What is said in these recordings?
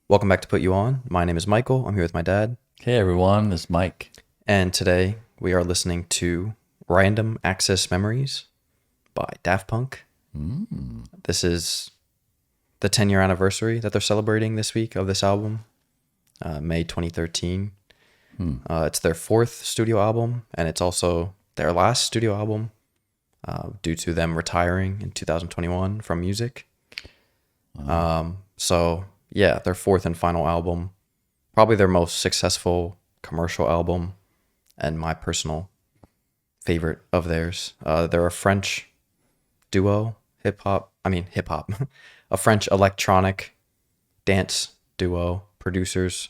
Welcome back to Put You On. My name is Michael. I'm here with my dad. Hey everyone, this is Mike. And today we are listening to Random Access Memories by Daft Punk. This is the 10-year anniversary that they're celebrating this week of this album, May 2013. It's their fourth studio album, and it's also their last studio album due to them retiring in 2021 from music. Yeah, their fourth and final album, probably their most successful commercial album, and my personal favorite of theirs. They're a French duo, a French electronic dance duo, producers.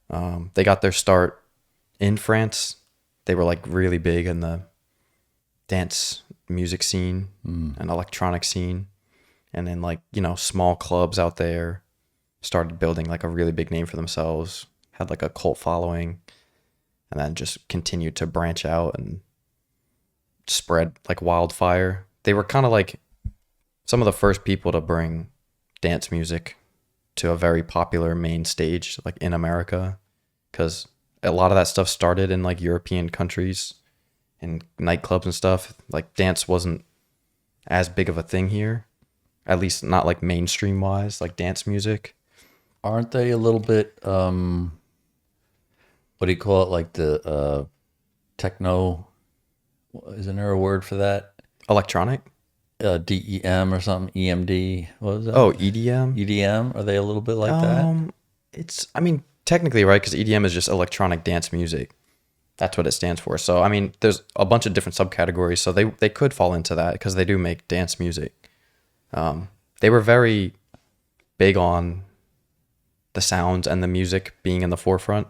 They got their start in France. They were like really big in the dance music scene and electronic scene, and in small clubs out there. Started building like a really big name for themselves, had like a cult following, and then just continued to branch out and spread like wildfire. They were kind of like some of the first people to bring dance music to a very popular main stage like in America, because a lot of that stuff started in like European countries and nightclubs and stuff. Like dance wasn't as big of a thing here, at least not like mainstream wise, like dance music. Aren't they a little bit, what do you call it, like the techno, isn't there a word for that? Electronic? DEM or something, EMD, what was that? Oh, EDM? EDM, are they a little bit like that? Technically, right, because EDM is just electronic dance music. That's what it stands for. So, there's a bunch of different subcategories, so they could fall into that because they do make dance music. They were very big on the sounds and the music being in the forefront,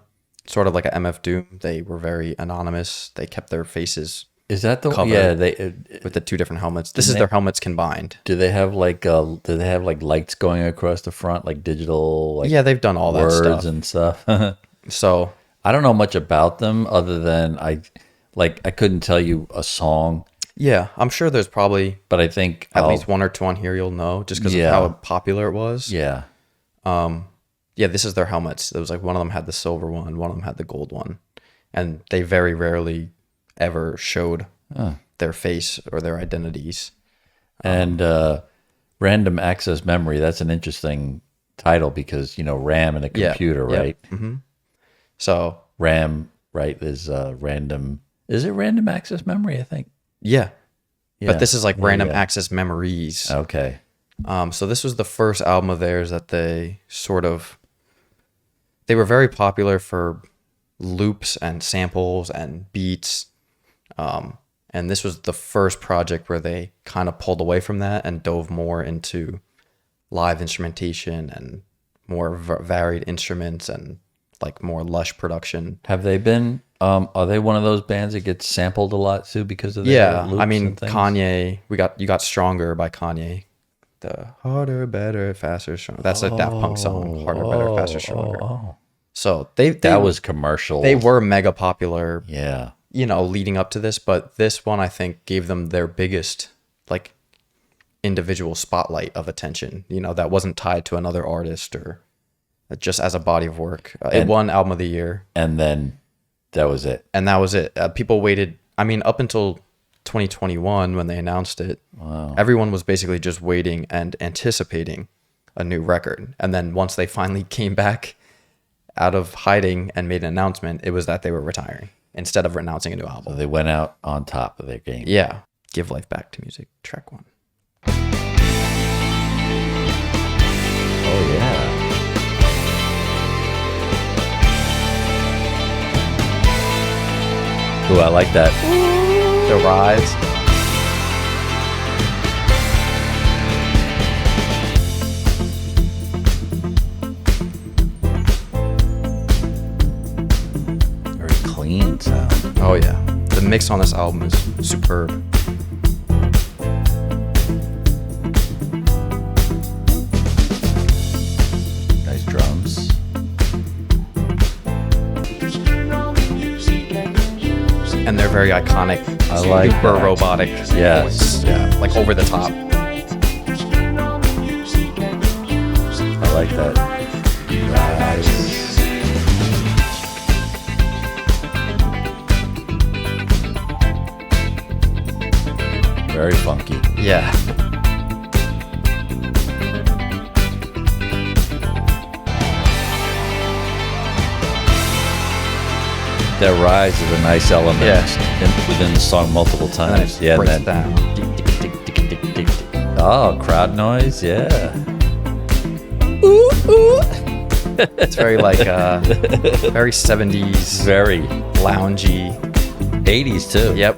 sort of like a MF Doom. They were very anonymous. They kept their faces Is that the covered with the two different helmets. This is their helmets combined. Do they have like lights going across the front, like digital? Like yeah, they've done all that words stuff and stuff. So I don't know much about them other than I couldn't tell you a song. yeah, I'm sure there's probably, but I think at least one or two on here you'll know just because of how popular it was. Yeah. Yeah, this is their helmets. It was like one of them had the silver one of them had the gold one. And they very rarely ever showed their face or their identities. And Random Access Memory, that's an interesting title because, RAM in a computer, right? Yeah. Mm-hmm. So RAM, right, is random. Is it Random Access Memory, I think? Yeah. But this is like Random Access Memories. Okay. So this was the first album of theirs that they were very popular for loops and samples and beats. And this was the first project where they kind of pulled away from that and dove more into live instrumentation and more varied instruments and like more lush production. Have they been, are they one of those bands that gets sampled a lot too because of their loops and things? Kanye, You Got Stronger by Kanye. The harder, better, faster, stronger. That's a Daft Punk song. Harder, better, faster, stronger. So that was commercial. They were mega popular. Yeah. Leading up to this, but this one I think gave them their biggest like individual spotlight of attention. That wasn't tied to another artist or just as a body of work. It won Album of the Year, and then that was it. People waited. Up until 2021 when they announced it. Wow. Everyone was basically just waiting and anticipating a new record. And then once they finally came back out of hiding and made an announcement, it was that they were retiring instead of announcing a new album. So they went out on top of their game. Yeah. Give Life Back to Music, track 1. Oh, yeah. Ooh, I like that. The Rise. Very clean sound. Oh yeah, the mix on this album is superb. Nice drums. And they're very iconic. I like super that. robotic. Yes. Voice. Yeah, like over the top. I like that. Rise. Very funky. Yeah. That rise is a nice element Yeah. within the song multiple times. Yeah, breaks and then, down. oh, crowd noise. Yeah. It's very like very 70s, Very loungy. 80s too. Yep.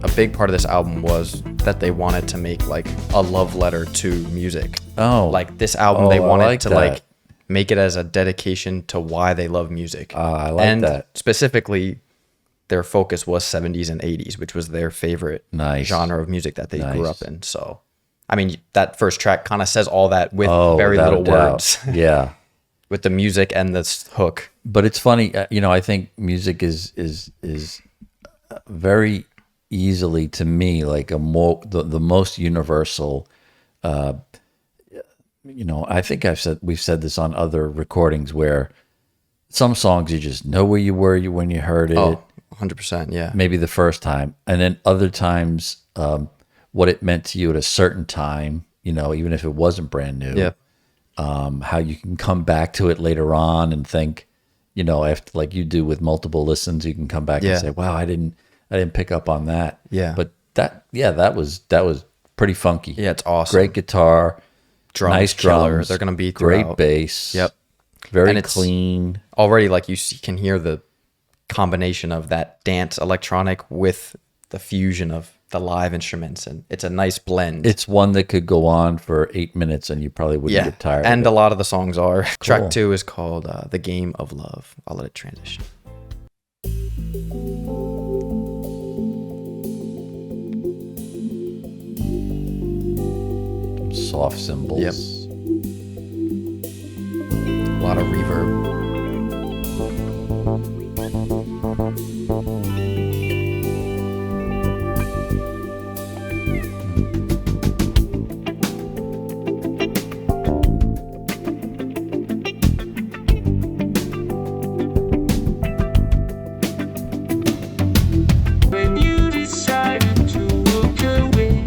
A big part of this album was that they wanted to make like a love letter to music. Oh, Like this album, Oh, they I wanted like to that. like make it as a dedication to why they love music. I like and that. specifically, their focus was 70s and 80s, which was their favorite Nice. genre of music that they grew Nice. up in. So, I mean, that first track kind of says all that with oh, very without a little doubt. words, Yeah. with the music and this hook. But it's funny, I think music is very easily to me like the most universal. I think we've said this on other recordings where some songs you just know where you were when you heard it, Oh, 100%. Yeah. maybe the first time, and then other times what it meant to you at a certain time. Even if it wasn't brand new. Yeah. How you can come back to it later on and think, after like you do with multiple listens, you can come back Yeah. and say, "Wow, I didn't pick up on that." Yeah. But that was pretty funky. Yeah, it's awesome. Great guitar, Drums, nice killer. drums. They're going to be great throughout. bass. Yep. Very And it's- clean. Already, like you can hear the combination of that dance electronic with the fusion of the live instruments, and it's a nice blend. It's one that could go on for 8 minutes and you probably wouldn't yeah, get tired. and of a lot of the songs are. Cool. Track 2 is called "The Game of Love." I'll let it transition. it. Soft cymbals. Yep. A lot of reverb. When you decided to walk away,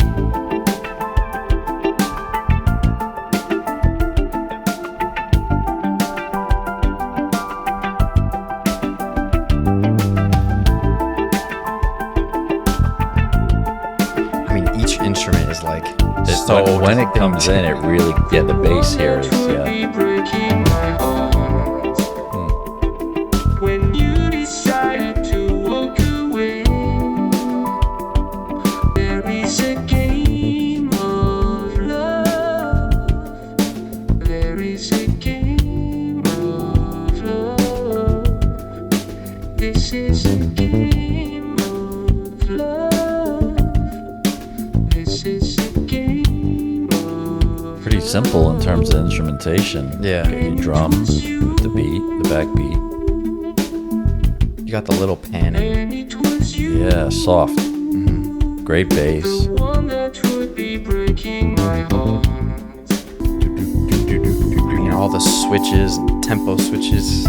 I mean, each instrument is like It's so when it distinct. comes in, it really the bass here is would be breaking my heart. When you decided to walk away, there is a game of love. There is a game of love. This is a game of love. This is a game of pretty simple in terms of instrumentation. Yeah. Get your drums with the beat, the backbeat. You got the little panning. and it was you. Yeah, soft. Great bass. The one that would be breaking my heart. You know, all the switches, tempo switches.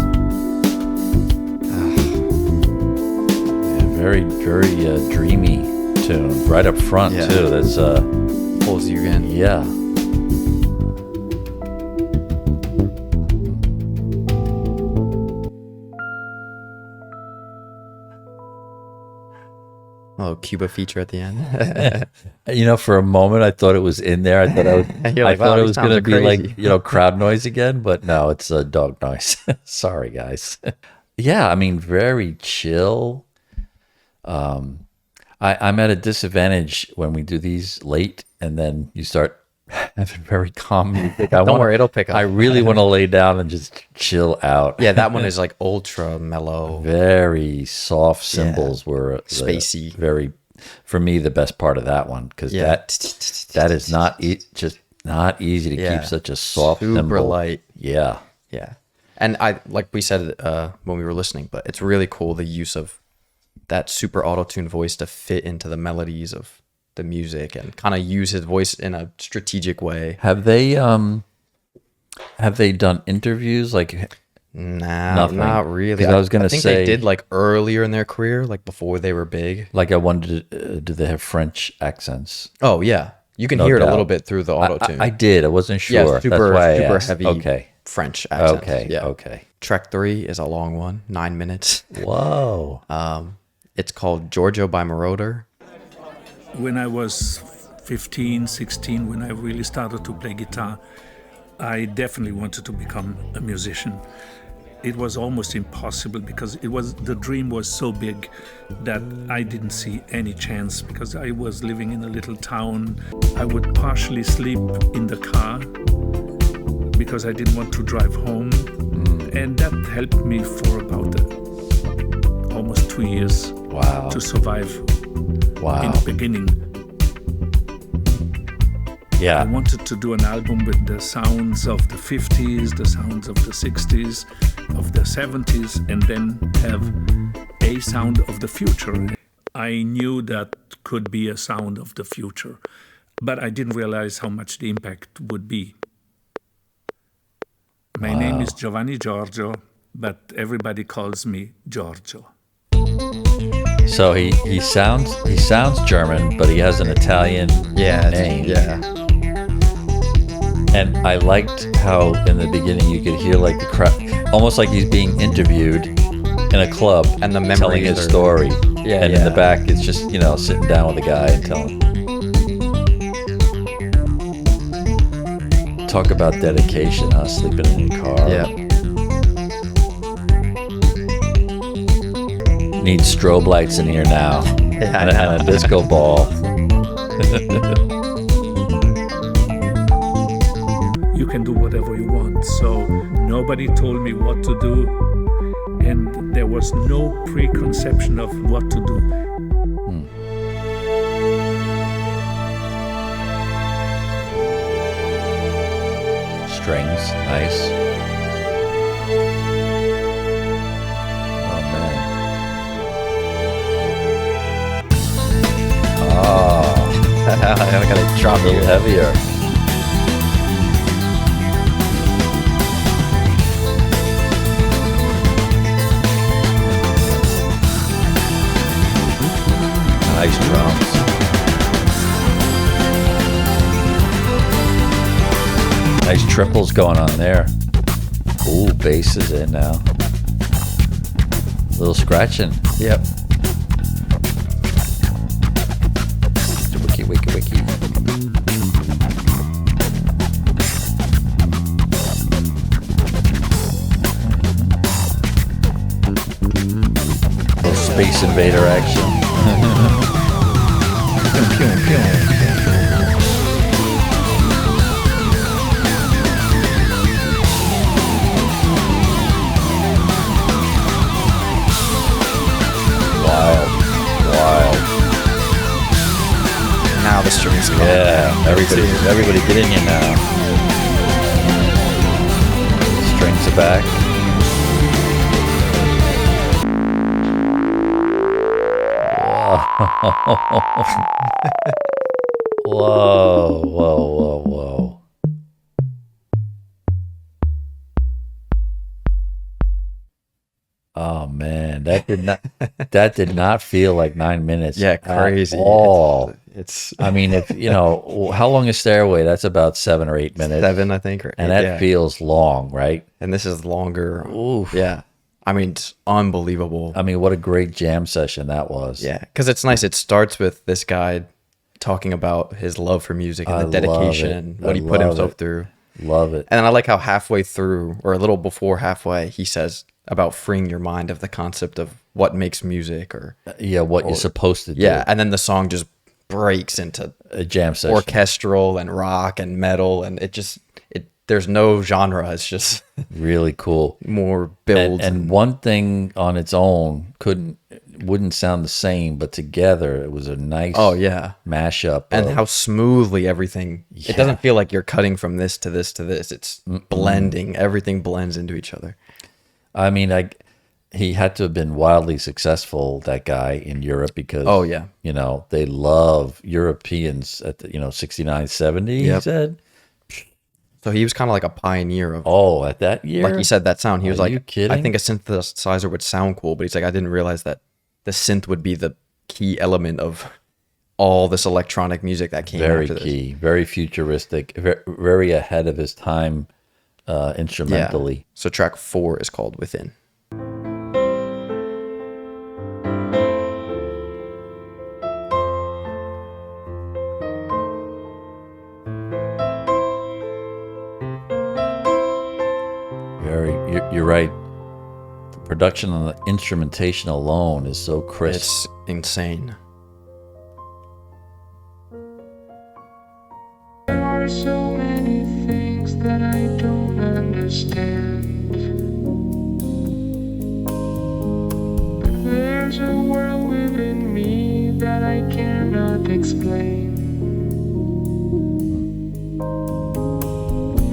Yeah, very, very dreamy tune. Right up front Yeah. too. That's Pulls you in. yeah. A little Cuba feature at the end. For a moment I thought it was in there. I thought You're like, I thought wow, it these was sounds gonna are be crazy. like, crowd noise again, but no, it's a dog noise. Sorry guys. Yeah, I mean very chill. I'm at a disadvantage when we do these late and then you start having very calm music. Don't worry, it'll pick up. I really want to lay down and just chill out. Yeah, that one is like ultra mellow. Very soft cymbals were Spacey. very, for me, the best part of that one because Yeah. that is not just not easy to Yeah. keep such a soft Super cymbal. light. Yeah, Yeah. And like we said when we were listening, but it's really cool the use of that super auto-tuned voice to fit into the melodies of the music and kind of use his voice in a strategic way. Have they done interviews? Like, Nah, nothing. not really. 'Cause I was gonna I think say- they did like earlier in their career, like before they were big. I wondered, do they have French accents? Oh yeah, you can No hear it a doubt. little bit through the auto tune. I did. I wasn't sure. Yeah, super That's why I super asked. heavy Okay. French accents. Okay. Yeah. Okay. Track 3 is a long one, 9 minutes. Whoa. It's called Giorgio by Moroder. When I was 15, 16, when I really started to play guitar, I definitely wanted to become a musician. It was almost impossible because the dream was so big that I didn't see any chance because I was living in a little town. I would partially sleep in the car because I didn't want to drive home. And that helped me for about almost 2 years Wow. to survive in Wow. the beginning. I Yeah. wanted to do an album with the sounds of the 50s, the sounds of the 60s, of the 70s, and then have a sound of the future. I knew that could be a sound of the future, but I didn't realize how much the impact would be. My name is Giorgio, but everybody calls me Giorgio. So he sounds German, but he has an Italian name. Yeah. And I liked how in the beginning you could hear like the crowd, almost like he's being interviewed in a club And the telling memories his are- story. Yeah, and in the yeah. back it's just sitting down with a guy and telling. Talk about dedication, huh? Sleeping in your car. Yeah. Need strobe lights in here now. Yeah, and a disco ball. You can do whatever you want. So nobody told me what to do, and there was no preconception of what to do. Strings, nice. Oh man. Oh, I gotta drop a little you. heavier. Nice drums. Nice triples going on there. Ooh, bass is in now. Little scratching. Yep. Wiki, wiki, wiki. Little Space Invader action. Wild, wild. Now the strings come. Yeah, everybody get in here now. Strings are back. Whoa, whoa, whoa, whoa. Oh man, that did not feel like 9 minutes. Yeah, crazy. At all. It's I mean, if how long is Stairway? That's about 7 or 8 minutes. 7, I think. Or And 8, that yeah. feels long, right? And this is longer. Oof. Yeah. I mean, it's unbelievable. I mean, what a great jam session that was. Yeah, because it's nice. It starts with this guy talking about his love for music and I the dedication love it. and what I he put love himself it. through. Love it. And then I like how halfway through, or a little before halfway, he says about freeing your mind of the concept of what makes music, or Yeah, what you're supposed to do. yeah. And then the song just breaks into A jam session. orchestral and rock and metal, and it there's no genre. It's just Really cool. more build. And one thing on its own wouldn't sound the same, but together it was a nice oh yeah. mashup. And of- how smoothly everything it doesn't feel like you're cutting from this to this to this. It's blending. Everything blends into each other. I mean, he had to have been wildly successful, that guy in Europe, because Oh, yeah. they love Europeans at the 69, 70, he Yep. said. So he was kind of like a pioneer of, Oh, at that year? like you said, that sound. He was Are like, you kidding? I think a synthesizer would sound cool, but he's like, I didn't realize that the synth would be the key element of all this electronic music that came Very after this. key, very futuristic, very ahead of his time instrumentally. Yeah. So track 4 is called Within. You're right. The production on the instrumentation alone is so crisp. It's insane. There are so many things that I don't understand. There's a world within me that I cannot explain.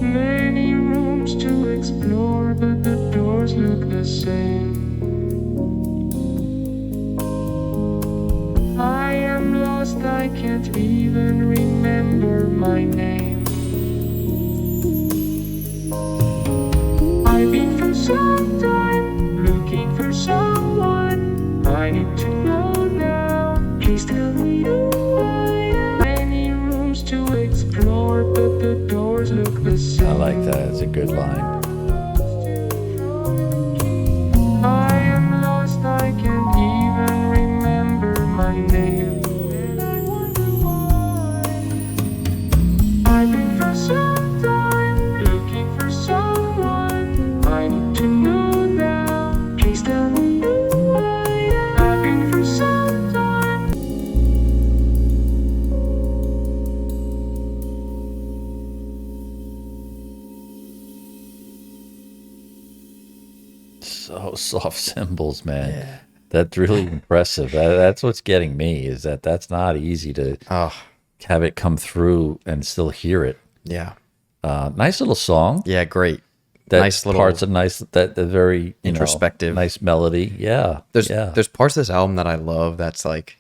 Many rooms to explore, but the doors look the same. I am lost, I can't even remember my name. I've been for some time looking for someone. I need to know now. Please tell me who I am. Many rooms to explore, but the doors look the same. I like that. It's a good line. I am lost, I can't even remember my name. I've been for some time looking for someone. I need to know now. Please tell me who I am. I've been for some time. So soft cymbals, man. Yeah. That's really impressive. That's what's getting me, is that's not easy to Oh, have it come through and still hear it. yeah. Nice little song. Yeah, great. That nice little parts of nice, that the very introspective. nice melody. Yeah. There's parts of this album that I love that's like,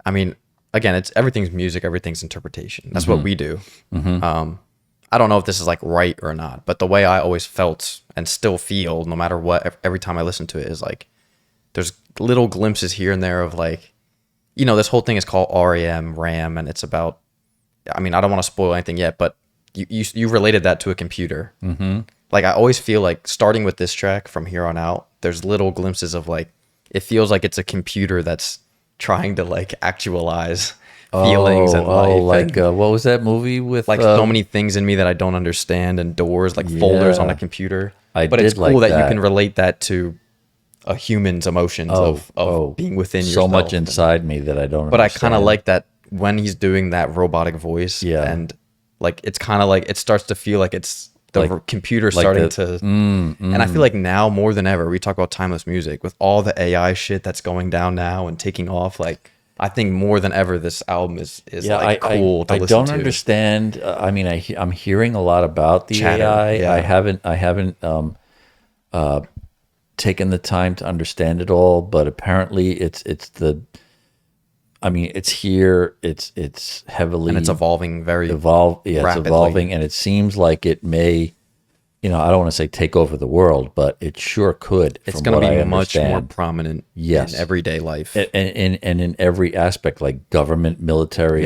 I mean, again, it's everything's music, everything's interpretation. That's what we do. I don't know if this is like right or not, but the way I always felt and still feel, no matter what, every time I listen to it, is like there's little glimpses here and there of like, this whole thing is called RAM, and it's about, I mean, I don't want to spoil anything yet, but you related that to a computer. Mm-hmm. Like I always feel like starting with this track from here on out, there's little glimpses of like, it feels like it's a computer that's trying to like actualize feelings and life. Like and, what was that movie with like so many things in me that I don't understand, and doors, like folders on a computer. But it's cool that you can relate that to a human's emotions of being within yourself. So much inside me that I don't But understand. I kind of like that when he's doing that robotic voice. Yeah. And like, it's kind of like, it starts to feel like it's the computer like starting the- to, and I feel like now more than ever, we talk about timeless music with all the AI shit that's going down now and taking off. Like, I think more than ever, this album is like cool to I listen don't to. understand. I mean, I'm hearing a lot about the Chatter, AI. yeah. I haven't taken the time to understand it all, but apparently it's here. It's heavily, and it's evolving very It's rapidly. evolving, and it seems like it may. I don't want to say take over the world, but it sure could. It's going to be much more prominent Yes. in everyday life. and in every aspect, like government, military,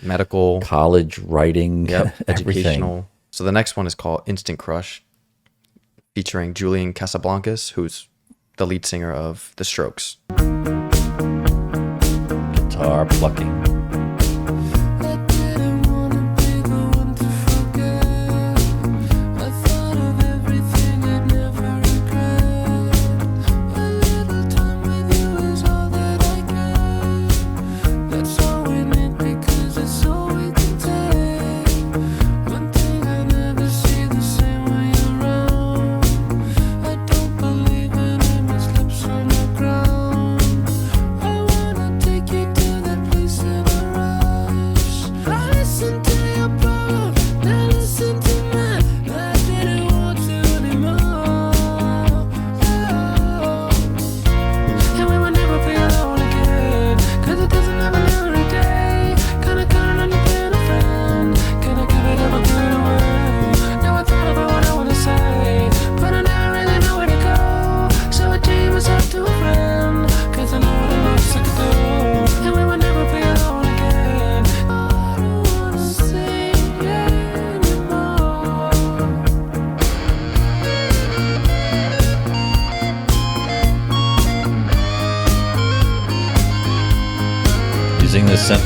Medical, college, writing, everything. educational. So the next one is called Instant Crush, featuring Julian Casablancas, who's the lead singer of The Strokes. Guitar plucking. I didn't wanna be the one to forget. I thought of everything I'd never regret. A little time with you is all that I get. That's all we need because it's all we can take. One thing I never see the same way around. I don't believe in empty slips on the ground. I wanna take you to that place in a rush. I listen to your problem, now listen to mine. I didn't want to anymore.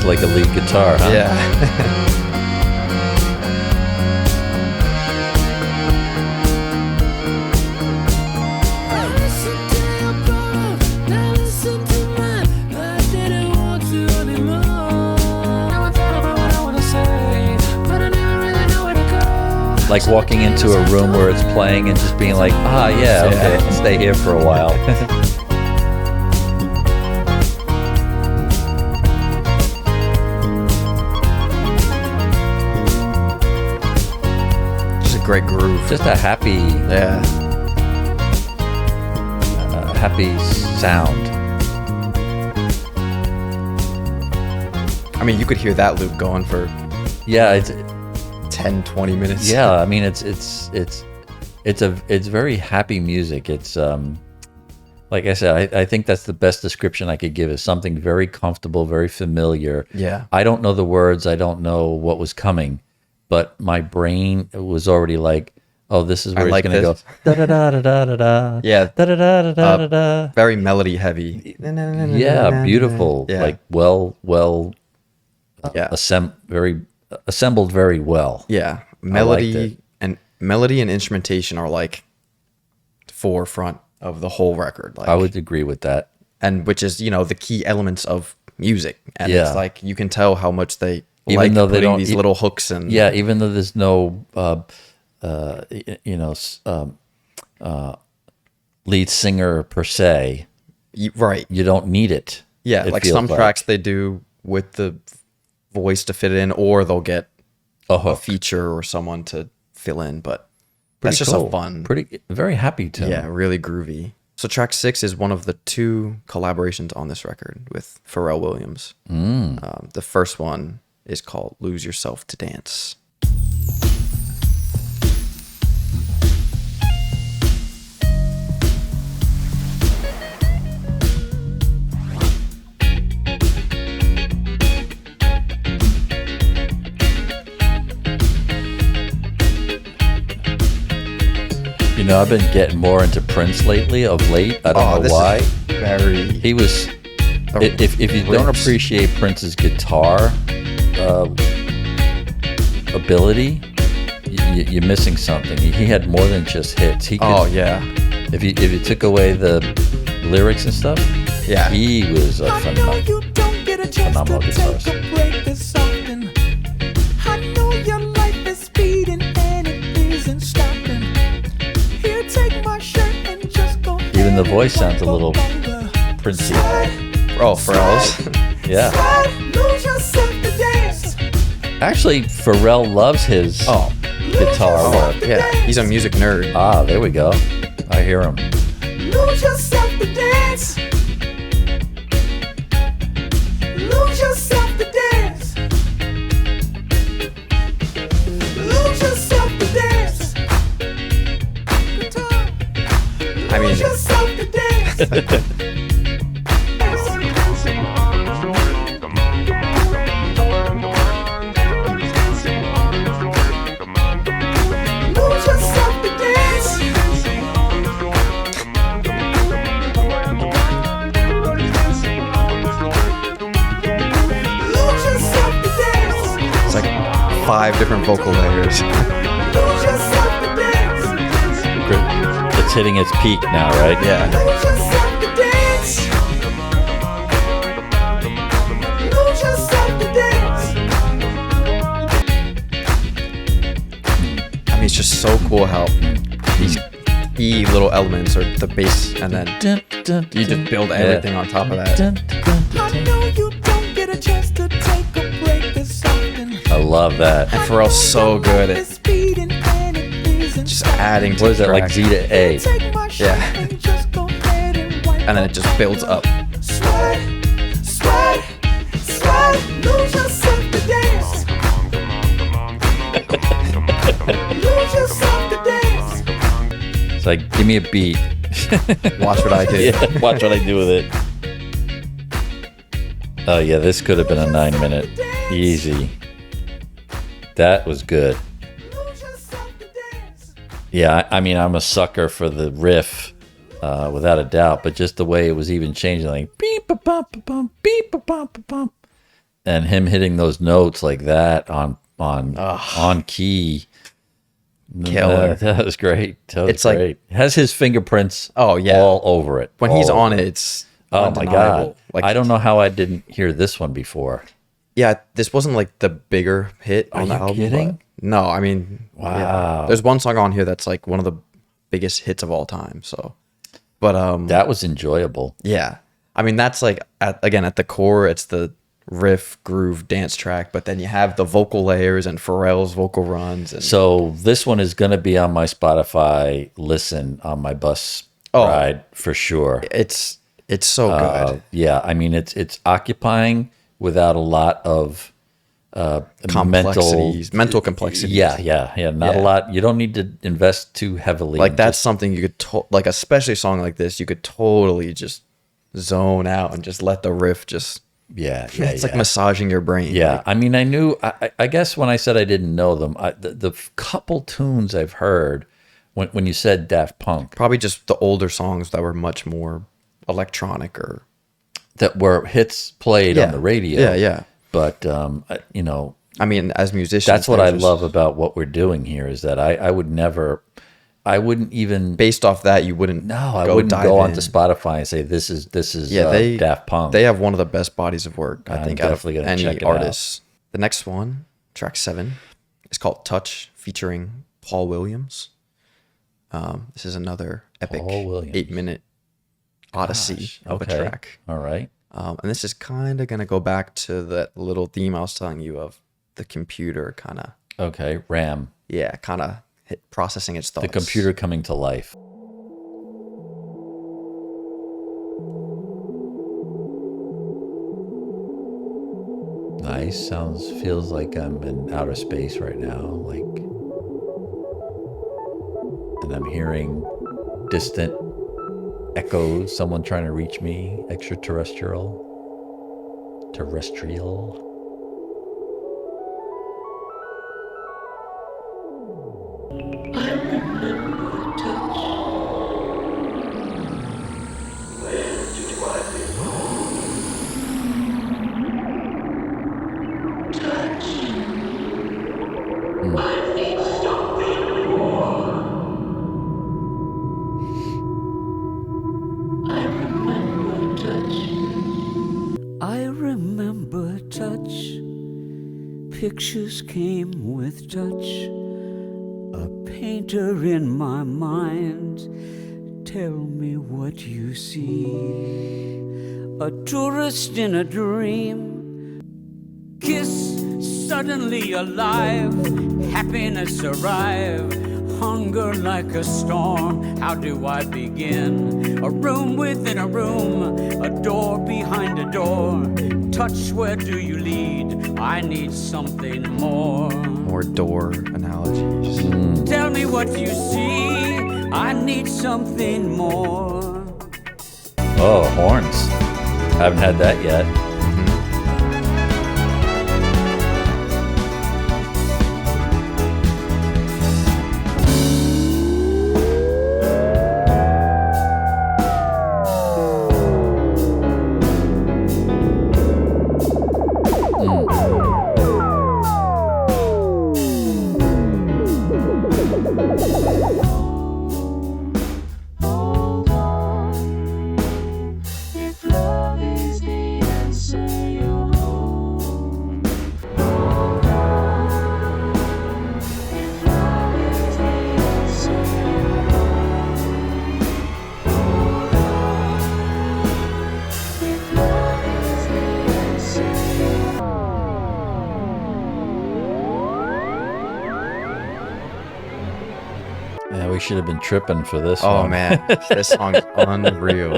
used like a lead guitar, huh? Yeah. Listen to your brother, now listen to mine. I didn't want to anymore. Now I thought about what I want to say, but I never really know where to go. Like walking into a room where it's playing and just being like, ah, yeah, okay, I'll stay here for a while. Just a great groove. Just a happy, Yeah. happy sound. I mean, you could hear that loop going for Yeah, it's 10, 20 minutes. yeah. I mean, it's very happy music. It's like I said, I think that's the best description I could give. Is something very comfortable, very familiar. Yeah. I don't know the words. I don't know what was coming, but my brain was already like, oh, this is where like it's gonna this. go. Da da da da da da. Yeah. Da da da da da da. Very melody heavy. Yeah, beautiful. Yeah. Like well, Yeah. assembled very well. Yeah. liked Melody and instrumentation are like forefront of the whole record. Like, I would agree with that. and which is, the key elements of music. And Yeah. it's like you can tell how much they Even like though they putting don't- these little hooks and Yeah, even though there's no, lead singer per se, right. you don't need it. Yeah, it like feels some tracks they do with the voice to fit in, or they'll get a a hook. feature or someone to fill in. But Pretty that's just cool. a fun, very happy tune. yeah, really groovy. So track 6 is one of the 2 collaborations on this record with Pharrell Williams. The first one is called "Lose Yourself to Dance." You know, I've been getting more into Prince lately. Of late, I don't know this why. is very He was. If you don't riffs. appreciate Prince's guitar ability, you're missing something. He had more than just hits. He could, Oh yeah, if you took away the lyrics and stuff, yeah. he was a I know phenomenal. you don't get a chance phenomenal to guitarist. take a break this often. I know your life is speeding and it isn't stopping. Here, take my shirt and just go. Even the ahead voice and sounds a go little longer. Princey. Oh, Pharrell's. Yeah. Slide, lose yourself to dance. Actually, Pharrell loves his guitar work. Yeah, he's a music nerd. Ah, there we go. I hear him. Lose yourself to dance. Lose yourself to dance. Lose yourself to dance. Guitar. I mean- Lose yourself to dance. Lose yourself to dance. Lose yourself to dance. It's like 5 different vocal layers. Lose yourself to dance. It's hitting its peak now, right? Yeah. Lose yourself to dance. Lose yourself to dance. I mean, it's just so cool how these key little elements are the bass, and then you just build everything on top of that. I know you don't get a chance to take a break this often. I love that. And Pharrell's so good at It's speeding and it isn't just adding to What is the that, like track. Z to A? Take my shirt Yeah. and just go ahead and wipe And then it just builds up. Slide, slide, slide, lose yourself to dance. Lose yourself to dance. It's like, give me a beat. Watch what I did. Yeah, watch what I do with it. Oh yeah, this could have been a 9-minute. Easy. That was good. Lose yourself to dance. Yeah, I mean, I'm a sucker for the riff, without a doubt. But just the way it was even changing, like beep ba bum ba bum, beep ba bum ba bum. and him hitting those notes like that on key. Killer. That was great. That was It's like- great. It has his fingerprints Oh, yeah. all over it. When he's all on over it, it's Oh my undeniable. god. Like, I don't know how I didn't hear this one before. Yeah, this wasn't like the bigger hit on the you album. kidding? But no, I mean, Wow. yeah. There's one song on here that's like one of the biggest hits of all time. So, but That was enjoyable. yeah, I mean that's like at the core, it's the riff, groove, dance track. But then you have the vocal layers and Pharrell's vocal runs. And So this one is going to be on my Spotify listen on my bus ride for sure. it's so good. Yeah, I mean it's occupying without a lot of Mental complexities. Yeah. Not a Yeah. lot. You don't need to invest too heavily. Like in that's something you could like, especially a song like this, you could totally just zone out and just let the riff just. yeah. It's like massaging your brain. Yeah, Like, I mean, I knew. I guess when I said I didn't know them, the couple tunes I've heard when you said Daft Punk probably just the older songs that were much more electronic or. that were hits played on the radio. Yeah. But I mean, as musicians, that's what they're I just- love about what we're doing here is that I wouldn't even. Based off that, you wouldn't. I go wouldn't dive go in. onto Spotify and say this is Daft Punk. They have one of the best bodies of work, I I'm think, out of definitely gonna any check it artist. The next one, track 7, is called "Touch," featuring Paul Williams. This is another epic Paul Williams. 8-minute odyssey of a Okay. track. All right. And this is kind of gonna go back to that little theme I was telling you of the computer kind of, Okay. RAM. kind of processing its thoughts. The computer coming to life. Nice. Feels like I'm in outer space right now. And I'm hearing distant echoes. Someone trying to reach me. Extraterrestrial. Terrestrial. I remember touch. Pictures came with touch. A painter in my mind. Tell me what you see. A tourist in a dream. Kiss suddenly alive. Happiness arrive. Hunger like a storm. How do I begin? A room within a room. A door behind a door. Touch, where do you lead? I need something more. More door analogies. Tell me what you see. I need something more. Oh, horns. Haven't had that yet. If love is the answer, you're home. Hold on. If love is the answer, you're home. Hold on. If love is the answer, you're Yeah, we should have been tripping for this Oh one. man, this song's unreal.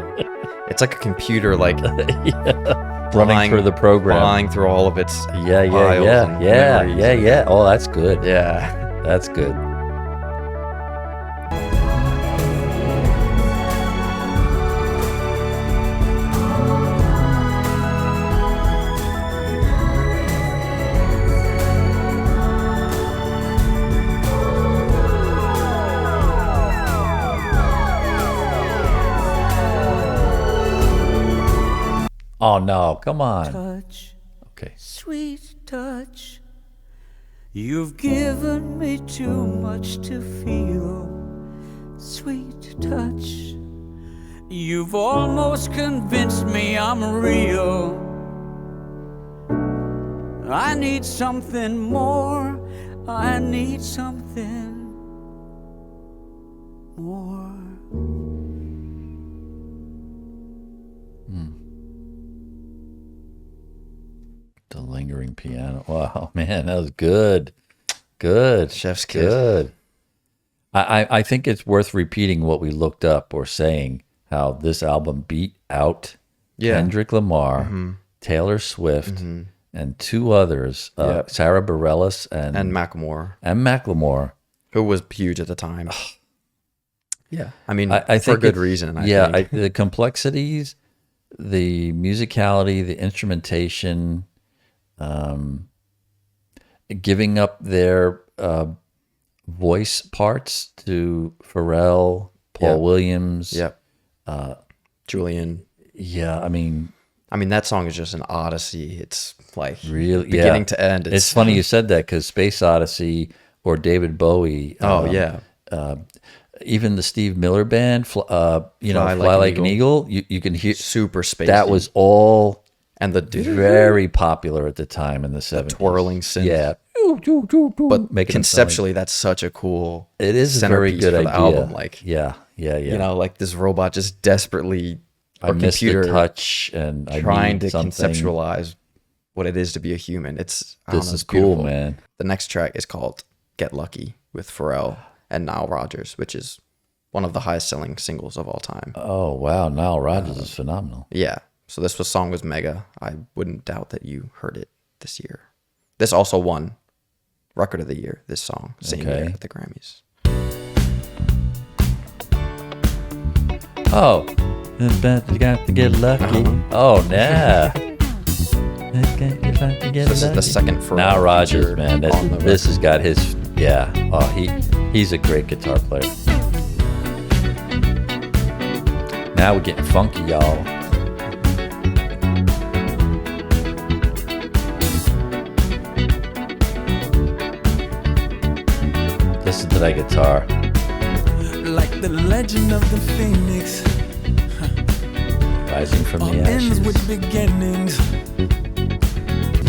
It's like a computer, like Running flying- through the program. flying through all of its Yeah. files and memories. Yeah. Oh, that's good. Yeah. That's good. Oh no, come on. Touch, Okay. Sweet touch, you've given me too much to feel. Sweet touch, you've almost convinced me I'm real. I need something more. I need something more. The lingering piano. Wow, man, that was good. Good. Chef's kiss. Good. I think it's worth repeating what we looked up or saying, how this album beat out Kendrick Lamar, Taylor Swift, and two others, Sarah Bareilles And Macklemore, who who was huge at the time. Yeah. I mean, I for think good it's- reason. I yeah, think. the complexities, the musicality, the instrumentation, giving up their voice parts to Pharrell, Paul Yeah. Williams. Yep. Julian. Yeah, I mean, That song is just an odyssey. It's like really, beginning to end. It's funny you said that because Space Odyssey or David Bowie. Oh, yeah. Even the Steve Miller Band, Fly Like an Eagle. You can hear Super spacey. that was all and the very popular at the time in the 70s. twirling synth. Yeah. But Making them conceptually, that's such a cool. It is a very centerpiece good for the idea. album. Like, yeah. you know, like this robot just desperately I or miss the computer touch and I trying need to something. conceptualize what it is to be a human. This it's is cool, beautiful. man. The next track is called "Get Lucky" with Pharrell and Nile Rodgers, which is one of the highest selling singles of all time. Oh wow, Nile Rodgers is phenomenal. Yeah. So this song was mega. I wouldn't doubt that you heard it this year. This also won Record of the Year, this song, same year Okay. at the Grammys. Oh, you got to get lucky. Oh, yeah. This is the second Pharrell Nile Rodgers, feature man. on the This has got his, yeah. Oh, he's a great guitar player. Now we're getting funky, y'all. Listen to that guitar. Like the legend of the phoenix, Rising from the ends ashes. with beginnings.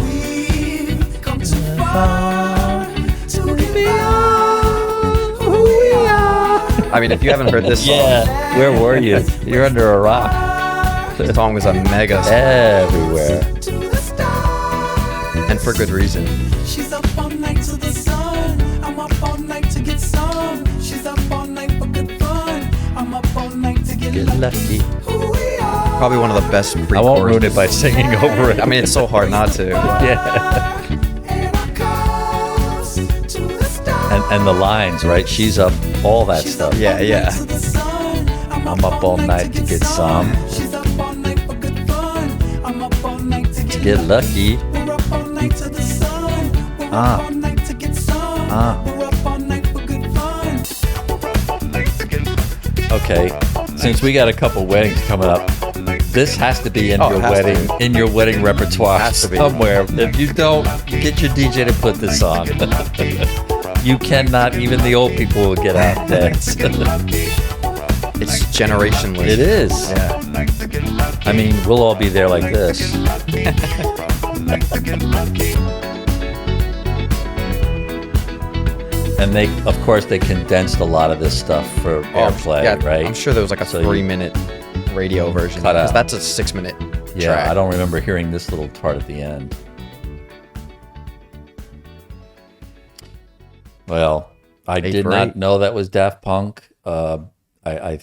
We've come too far to get beyond who we are. If you haven't heard this song, Yeah, where were you? You're under a rock. the song was a mega song, Everywhere. To the stars. and for good reason. She's up all night to the sun. I'm up all night to get some. She's up all night for good fun. I'm up all night to get Get lucky. Who we are. Probably one of the best I won't ruin it pre-choruses. by singing over it. It's so hard not to. Yeah. And our cause to the stars. And the lines, right? She's up, all that stuff. Yeah, yeah. I'm up all night to get some. She's up all night for good fun. I'm up all night to Get lucky. We're up all night to the sun. We're up all night to get some. We're up all night for good fun. Okay, since we got a couple weddings coming up, this has to be in Oh, your it has to wedding in your wedding repertoire Has to be. somewhere. If you don't, get your DJ to put this on. You cannot. Even the old people will get out and dance. It's generationless. It is. I mean, we'll all be there like this. And they, of course, they condensed a lot of this stuff for airplay, yeah, right? I'm sure there was like a So you 3-minute radio version. cut out. 'cause that's a 6-minute Yeah, track. I don't remember hearing this little part at the end. Well, I Eight did for not eight. know that was Daft Punk. I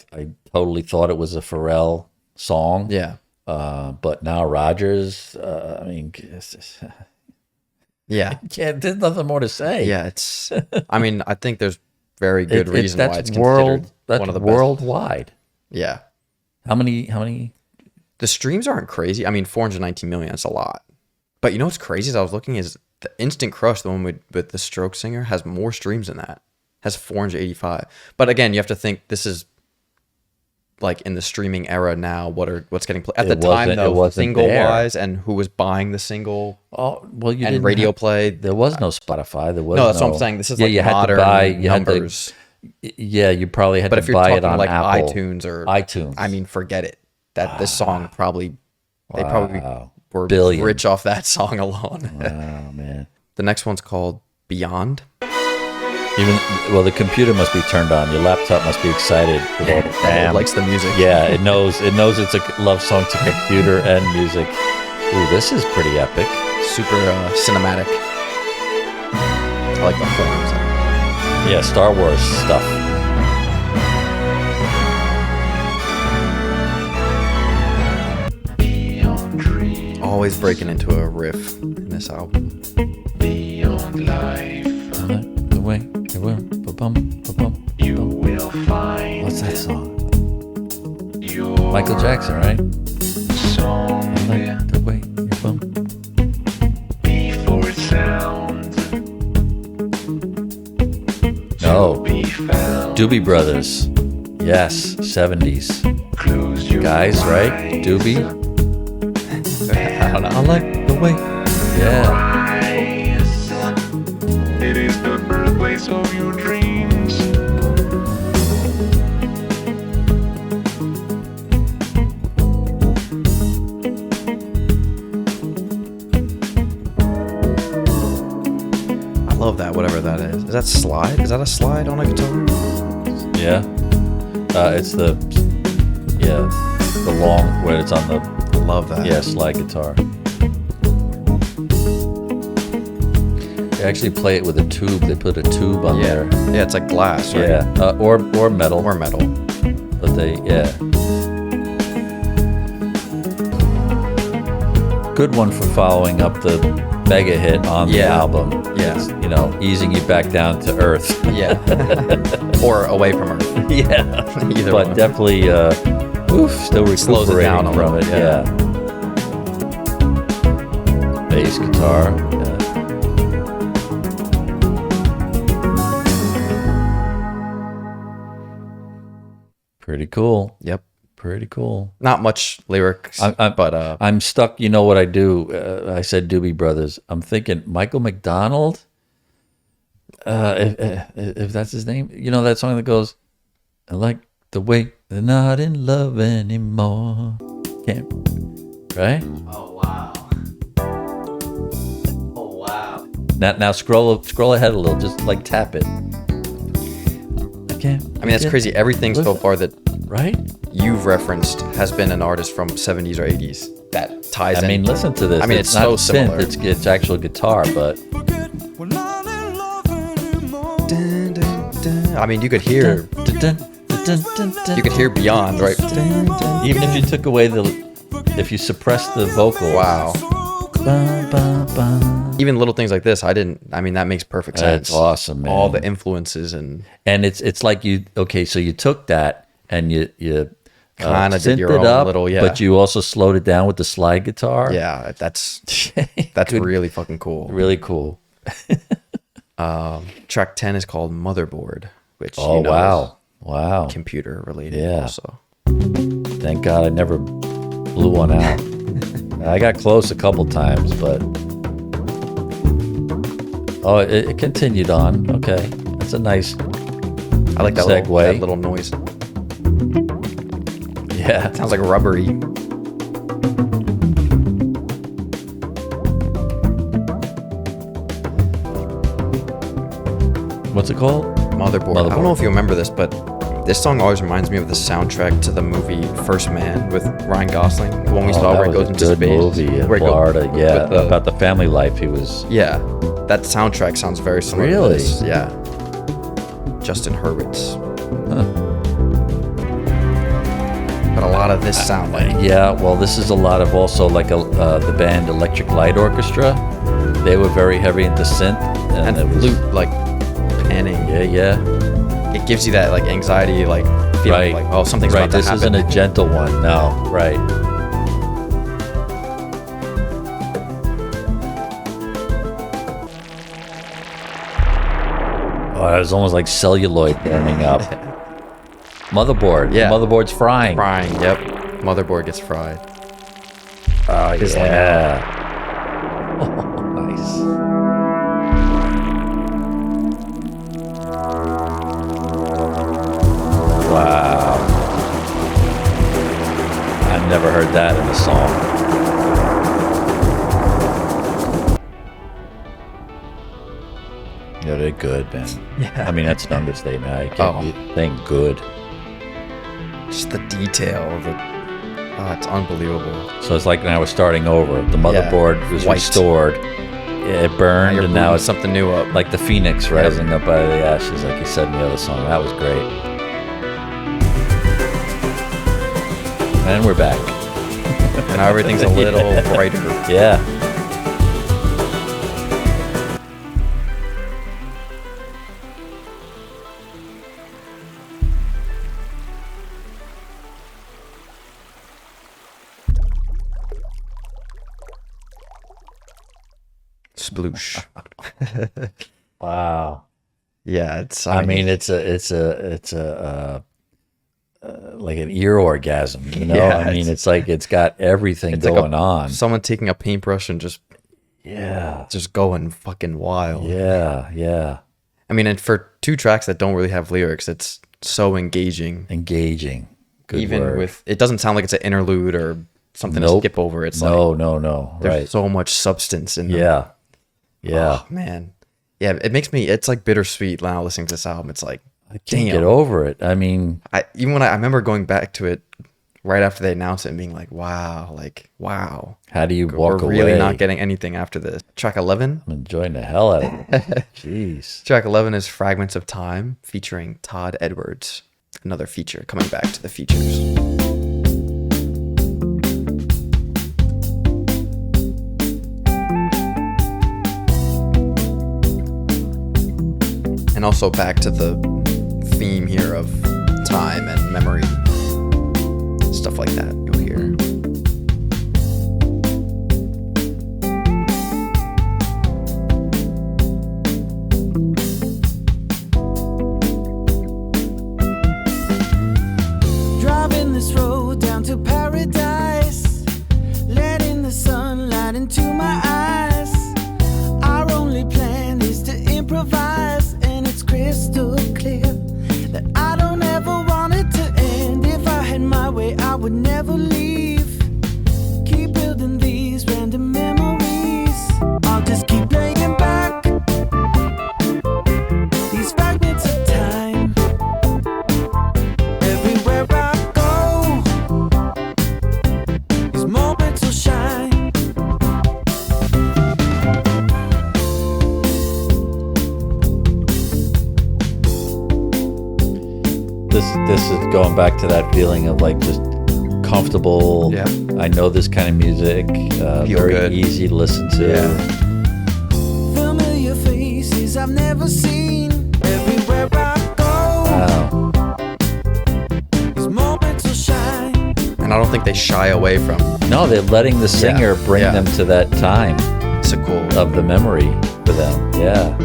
totally thought it was a Pharrell song. Yeah. But now Rogers, Yeah. there's nothing more to say. Yeah. It's, I think there's very good reason why it's world, considered that's one of the worldwide. best. Yeah. How many? The streams aren't crazy. 419 million, that's a lot. But you know what's crazy as I was looking is the Instant Crush, the one with the Stroke singer, has more streams than that. Has 485. But again, you have to think this is like in the streaming era now, what's getting played at It the time wasn't- it though, wasn't single there. wise, and who was buying the single Oh well, you and didn't radio have- play. There was no Spotify. There was No, that's what no- I'm saying. This is yeah, like you had modern to buy you numbers. Yeah, you probably had But to if you're buy talking it on like Apple, iTunes or iTunes. I mean, forget it. That this song probably they probably Wow. were Billion. rich off that song alone. Oh man. The next one's called Beyond. Even well, the computer must be turned on. Your laptop must be excited with all the It RAM. likes the music. Yeah, it knows it's a love song to computer and music. Ooh, this is pretty epic. Super cinematic. I like the horns. Yeah, Star Wars stuff. Beyond dreams, Always breaking into a riff in this album. beyond life, The way, the way, ba-bum, ba-bum. you will find What's that song? your Michael Jackson, right? song Like the way, you bum. before it sounds No, be found. Doobie Brothers. Yes, 70s. Close your Guys, right? eyes. Doobie. I don't know. I like the way. Yeah. Eyes. It is the birthplace of your dreams. I love that, whatever that is. Is that slide? Is that a slide on a guitar? Yeah. It's the long where it's on the I love that. slide guitar. They actually play it with a tube. They put a tube on Yeah. there. Yeah, it's like glass, right? Yeah. Or metal. Or metal. But they good one for following up the mega hit on the Yeah. album. Yeah. It's, easing you back down to earth. Yeah. Or away from Earth. Yeah. Either But one. definitely still Slows it down recuperating a from little, it. Yeah. Bass guitar. Yeah. Pretty cool. Yep. Pretty cool. Not much lyrics, but I'm stuck. You know what I do? I said Doobie Brothers. I'm thinking Michael McDonald. If that's his name, that song that goes, "I like the way they're not in love anymore." Can't, right? oh wow. Oh wow. Now scroll ahead a little. Just like tap it. I can't. I mean, that's crazy. Everything so far that right? you've referenced has been an artist from 70s or 80s that ties in. I mean, listen to this. I mean, it's not so synth, similar. It's actual guitar, but Dun, dun, dun. I mean, you could hear Beyond, right? Dun, dun. even if you took away if you suppressed the vocal. Wow. Ba, ba, ba. Even little things like this, I mean, that makes perfect sense. That's awesome, man. All the influences and And it's like so you took that and you Kinda did synthed your it own up, little, yeah. but you also slowed it down with the slide guitar. yeah, that's Good. really fucking cool. Really cool. Track 10 is called Motherboard, which Oh, is wow. computer related Yeah. also. Thank God I never blew one out. I got close a couple times, but it continued on. Okay, that's a nice I like that Segue. little noise. yeah. Sounds like rubbery. What's it called? Motherboard. I don't know if you remember this, but this song always reminds me of the soundtrack to the movie First Man with Ryan Gosling, the one we saw that where he was goes a into good space. movie in where he go- Florida. Yeah, with the- about the family life he was. Yeah, that soundtrack sounds very similar. to Really? this. Yeah. Justin Hurwitz. But a lot of this sound like Yeah, well, this is a lot of also like the band Electric Light Orchestra. They were very heavy into synth and it was, flute like panning. Yeah. It gives you that like anxiety, like feeling Right. like oh something's Right, about to this happen. isn't a gentle one. No, right. Oh, it was almost like celluloid burning up. Motherboard. Yeah. Motherboard's frying. Frying. Yep. Motherboard gets fried. Oh, Fizzling yeah. Oh, nice. Wow. I've never heard that in a song. Yeah, they're good, man. Yeah. I mean, that's an understatement. I can't Oh. be saying good. Just the detail of it. Oh, it's unbelievable. So it's like when I was starting over. The motherboard was White. restored. It burned, You're and now booting it's something new up. like the phoenix rising up out of the ashes, like you said in the other song. That was great. And we're back. Now everything's a little brighter. Yeah. Sploosh. Wow. Yeah, it's. I mean, it's like an ear orgasm, you know? Yeah, I mean, it's- it's like it's got everything it's like going on. someone taking a paintbrush and just Yeah. going fucking wild. Yeah. Yeah. I mean, and for 2 tracks that don't really have lyrics, it's so engaging. Engaging. Good Even word. with it doesn't sound like it's an interlude or something to Nope. skip over. It's like No. there's Right. so much substance in them. Yeah. Yeah. Oh, man. Yeah, it makes me. It's like bittersweet now listening to this album. It's like, I can't damn. get over it. I mean, Even when I remember going back to it right after they announced it and being like, wow. how do you walk We're away? really not getting anything after this. Track 11. I'm enjoying the hell out of it. Jeez. Track 11 is Fragments of Time featuring Todd Edwards. Another feature, coming back to the features. And also back to the theme here of time and memory. Stuff like that you'll hear. Driving this road down to paradise, letting the sunlight into my eyes. Our only plan is to improvise, and it's crystal clear that I don't ever want it to end. If I had my way, I would never leave. Keep building these random memories. I'll just keep playing back these fragments of time. Everywhere I go, these moments will shine. This is going back to that feeling of like just comfortable. Yeah. I know this kind of music. Feel Very good. easy to listen to. Yeah. Familiar faces I've never seen. Everywhere I go, Wow. these moments will shine. And I don't think they shy away from No, they're letting the singer bring yeah. them to that time it's a cool. of the memory for them. Yeah.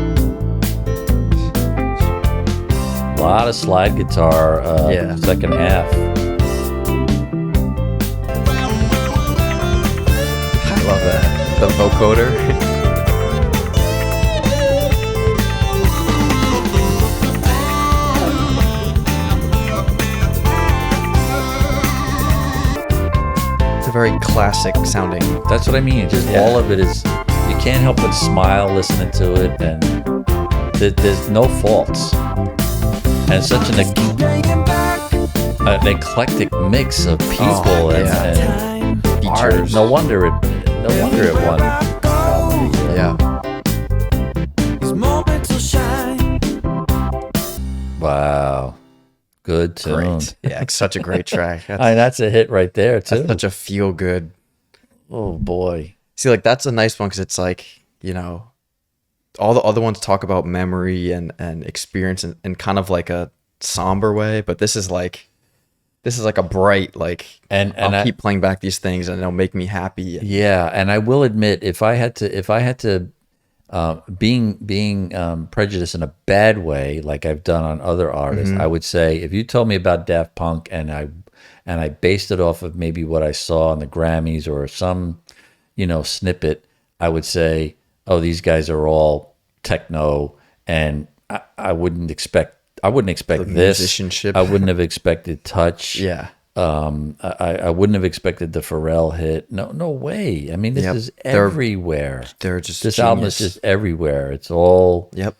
A lot of slide guitar Yeah. second half. I love that. The vocoder. It's a very classic sounding. That's what I mean. Just Yeah. all of it is, you can't help but smile listening to it, and there's no faults. And it's such Just keep playing back an eclectic mix of people Oh, and, yeah. and time. Features. no wonder it won. I go, Yeah. these moments will shine. Wow, good tune. Great. Yeah, it's such a great track. That's, That's a hit right there too. that's such a feel good. Oh boy. See, like that's a nice one because it's like, you know, all the other ones talk about memory and experience in kind of like a somber way, but this is like a bright like And I'll I, keep playing back these things and it'll make me happy. yeah, and I will admit, if I had to, being prejudiced in a bad way, like I've done on other artists, I would say if you told me about Daft Punk and I based it off of maybe what I saw on the Grammys or some, snippet, I would say, oh, these guys are all techno, and I wouldn't expect this. Musicianship. I wouldn't have expected Touch. Yeah. I wouldn't have expected the Pharrell hit. No way. I mean, this Yep. is They're- everywhere. They're just This album is genius. just everywhere. It's all. Yep.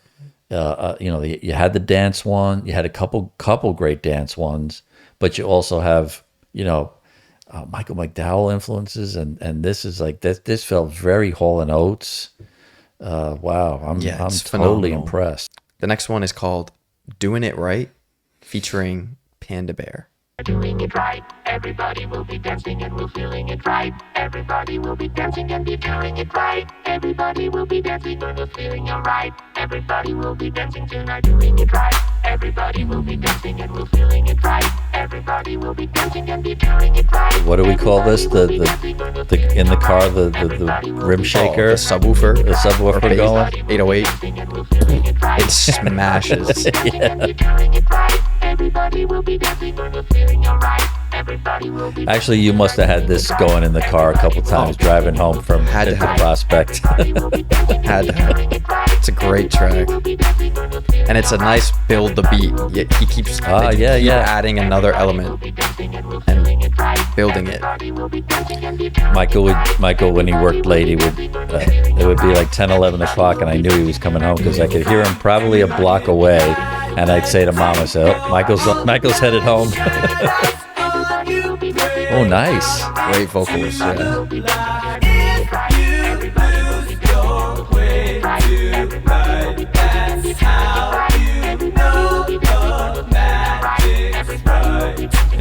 You had the dance one. You had a couple great dance ones, but you also have Michael McDowell influences, and this is like this felt very Hall and Oates. Wow, I'm it's totally phenomenal. impressed. The next one is called "Doing It Right," featuring Panda Bear. Doing it right, everybody will be dancing and we're feeling it right. Everybody will be dancing and be feeling it right. Everybody will be dancing and we're feeling alright. Everybody will be dancing tonight, doing it right. Everybody will be dancing and we're feeling it right. Everybody will be dancing and be feeling it right. What do we call this? The in the car the rim shaker, The subwoofer. the subwoofer bass. going. 808. It smashes. Everybody will be dancing and we're feeling alright. Everybody will be Actually, you must have had this going in the car a couple times driving home from Had to the have. Prospect. Had to have. It's a great track, and it's a nice build the beat. Yet he keeps they keep adding another element and building it. Michael, when he worked late, it would be like 10, 11 o'clock, and I knew he was coming home because I could hear him probably a block away, and I'd say to Mom, I said, "Oh, Michael's headed home." Oh, nice. Great vocals. Yeah.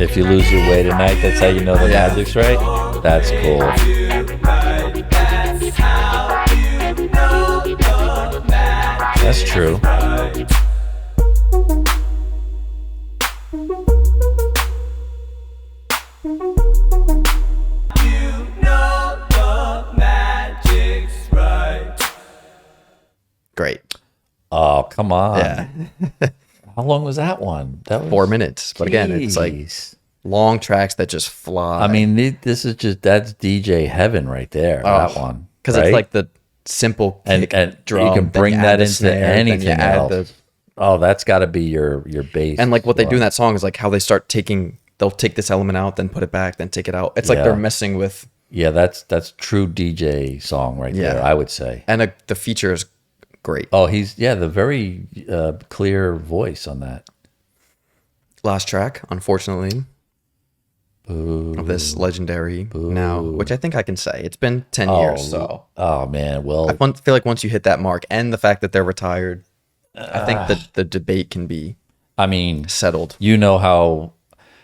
If you lose your way tonight, that's how you know the magic's right. That's cool. That's true. Great. Oh, come on. Yeah. How long was that one? That was 4 minutes. But again, it's like Jeez. long tracks that just fly. I mean, that's DJ heaven right there. That one, because right? it's like the simple kick, and drum. you can then bring add that the into snare, then you anything add else. Oh, that's got to be your base. And like what they do in that song is like how they start they'll take this element out, then put it back, then take it out. It's like Yeah. they're messing with, Yeah, that's true DJ song right there, I would say. and the feature is great. Oh, the very clear voice on that. Last track, unfortunately, of this legendary now, which I think I can say. It's been 10 years, so Oh man, well, I feel like once you hit that mark and the fact that they're retired, I think that the debate can be I mean, settled. you know how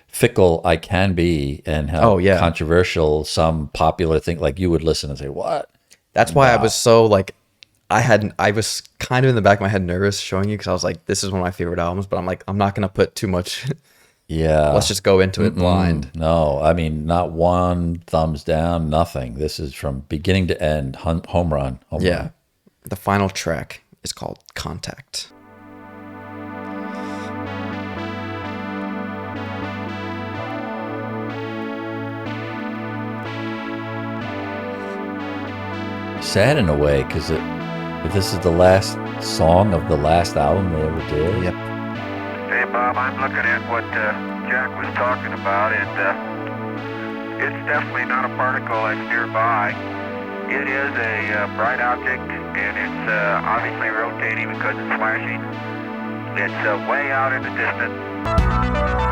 fickle I can be and how Oh, yeah. controversial some popular thing, like you would listen and say, what? That's why I was so like, I was kind of in the back of my head nervous showing you because I was like, this is one of my favorite albums, but I'm like, I'm not going to put too much. Yeah. Let's just go into it blind. No, I mean, not one thumbs down, nothing. This is from beginning to end, home run. Yeah. Run. The final track is called Contact. Sad in a way, because this is the last song of the last album they ever did. Yep. Hey, Bob, I'm looking at what Jack was talking about, and it's definitely not a particle that's nearby. It is a bright object, and it's obviously rotating because it's flashing. It's way out in the distance.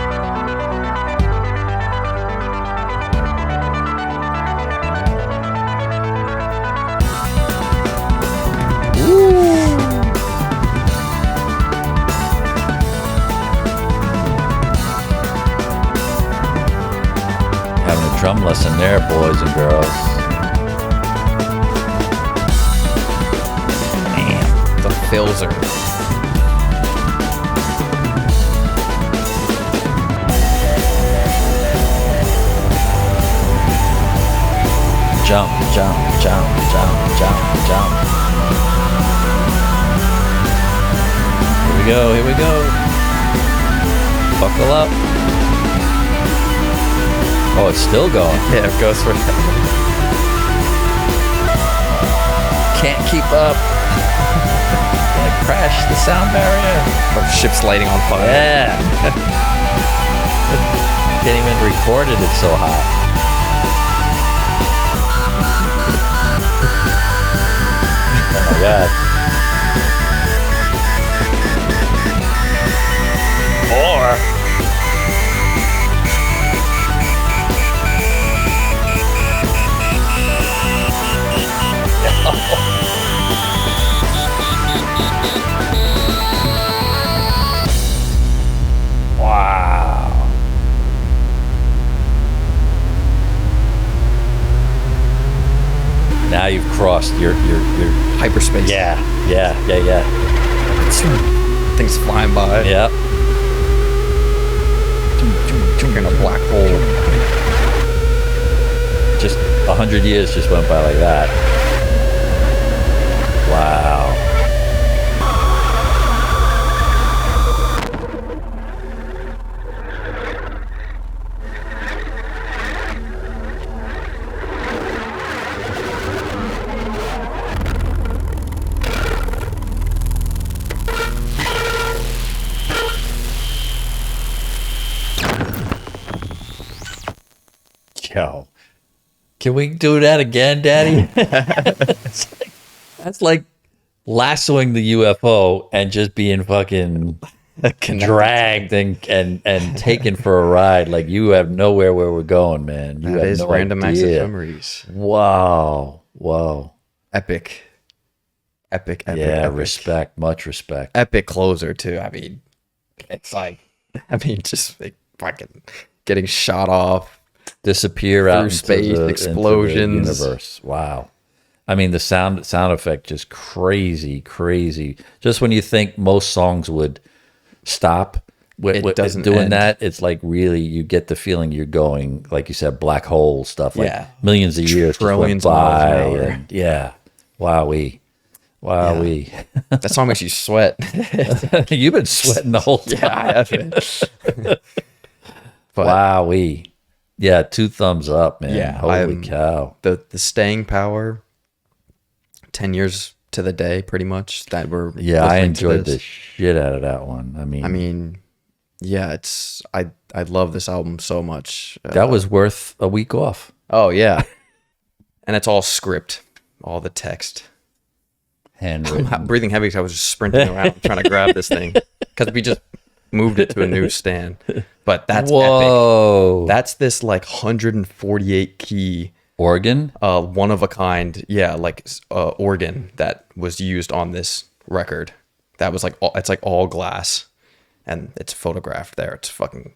Having a drum lesson there, boys and girls. The fills are. Jump, jump, jump, jump, jump, jump. we go. Here we go. Buckle up. Oh, it's still going. Yeah, it goes for Can't keep up. Gonna crash the sound barrier. or ship's lighting on fire. Yeah. Can't even record it. It's so hot. Oh my god. Or wow. Now you've crossed your Hyperspace. yeah. Things flying by. Yep. You're in a black hole. Just 100 years just went by like that. Wow. Yo, can we do that again, Daddy? That's like lassoing the UFO and just being fucking dragged and taken for a ride. Like you have nowhere where we're going, man. You That have is no Random Access idea. Memories. Wow. Epic. Epic. Yeah, Epic. respect, much respect. Epic closer too. I mean, it's like, just like fucking getting shot off. Disappear out into space, the explosions. universe. Wow. I mean, the sound effect just crazy. Just when you think most songs would stop It doesn't doing end. that, it's like really you get the feeling you're going, like you said, black hole stuff. Like Yeah. millions of years just went Trillions of miles by. an hour. And yeah. Wowee. That song makes you sweat. You've been sweating the whole time. Yeah, I have been. But Wowee. Yeah, 2 thumbs up, man. Yeah, Holy cow. the staying power, 10 years to the day, pretty much, that we're Yeah, I listening to enjoyed this. the shit out of that one. I mean, Yeah, I love this album so much. that was worth a week off. Oh yeah, and it's all script, all the text. Handwritten. I'm breathing heavy because I was just sprinting around trying to grab this thing because we just moved it to a new stand. But that's epic. Whoa. That's this like 148 key, Organ? one of a kind, organ that was used on this record. That was like it's like all glass, and it's photographed there. It's fucking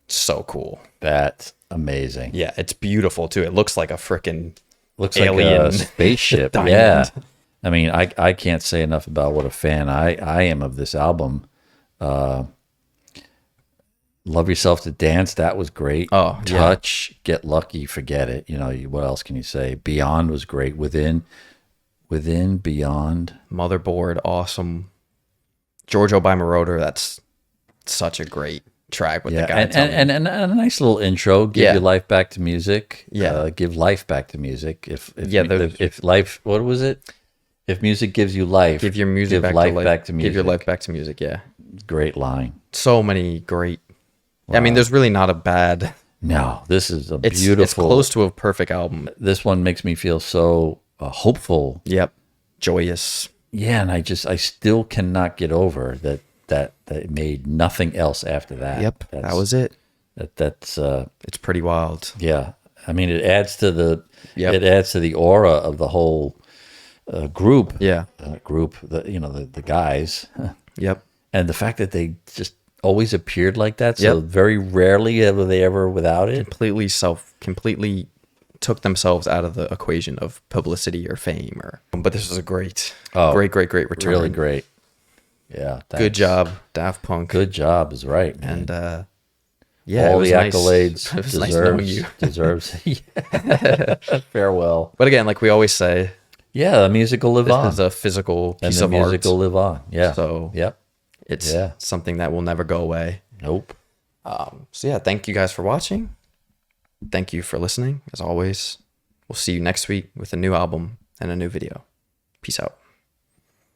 so cool. That's amazing. Yeah, it's beautiful too. It looks like a freaking Looks alien like a spaceship. diamond. Yeah. I mean, I can't say enough about what a fan I am of this album. Love Yourself to Dance, that was great. Oh, yeah. Touch, Get Lucky, Forget It. You know, what else can you say? Beyond was great. Within, Beyond. Motherboard, awesome. Giorgio by Moroder, that's such a great track with the guy. And a nice little intro. Give Yeah. your life back to music. Yeah. Give life back to music. Yeah, If life, what was it? If music gives you life, give your music give back life to life. back to music. Give your life back to music. Yeah, Great line. so many great. I mean, there's really not a bad. No, this is a It's beautiful. It's close to a perfect album. This one makes me feel so hopeful. Yep, joyous. Yeah, and I still cannot get over that it made nothing else after that. Yep, that was it. That's It's pretty wild. yeah. I mean, it adds to the Yep. it adds to the aura of the whole group. Yeah. The guys, Yep. and the fact that they just always appeared like that. So Yep. very rarely were they ever without it. Completely took themselves out of the equation of publicity or fame but this was a great great return. Really great. Yeah. Good job, Daft Punk. Good job is right, man. And yeah, all it was the nice. accolades It was nice knowing you. deserves. Farewell. But again, like we always say, Yeah, the music will live this on, is a physical and piece the of music art. will live on. Yeah. So yep. It's Yeah. something that will never go away. Nope. So yeah, thank you guys for watching. Thank you for listening. As always, we'll see you next week with a new album and a new video. Peace out.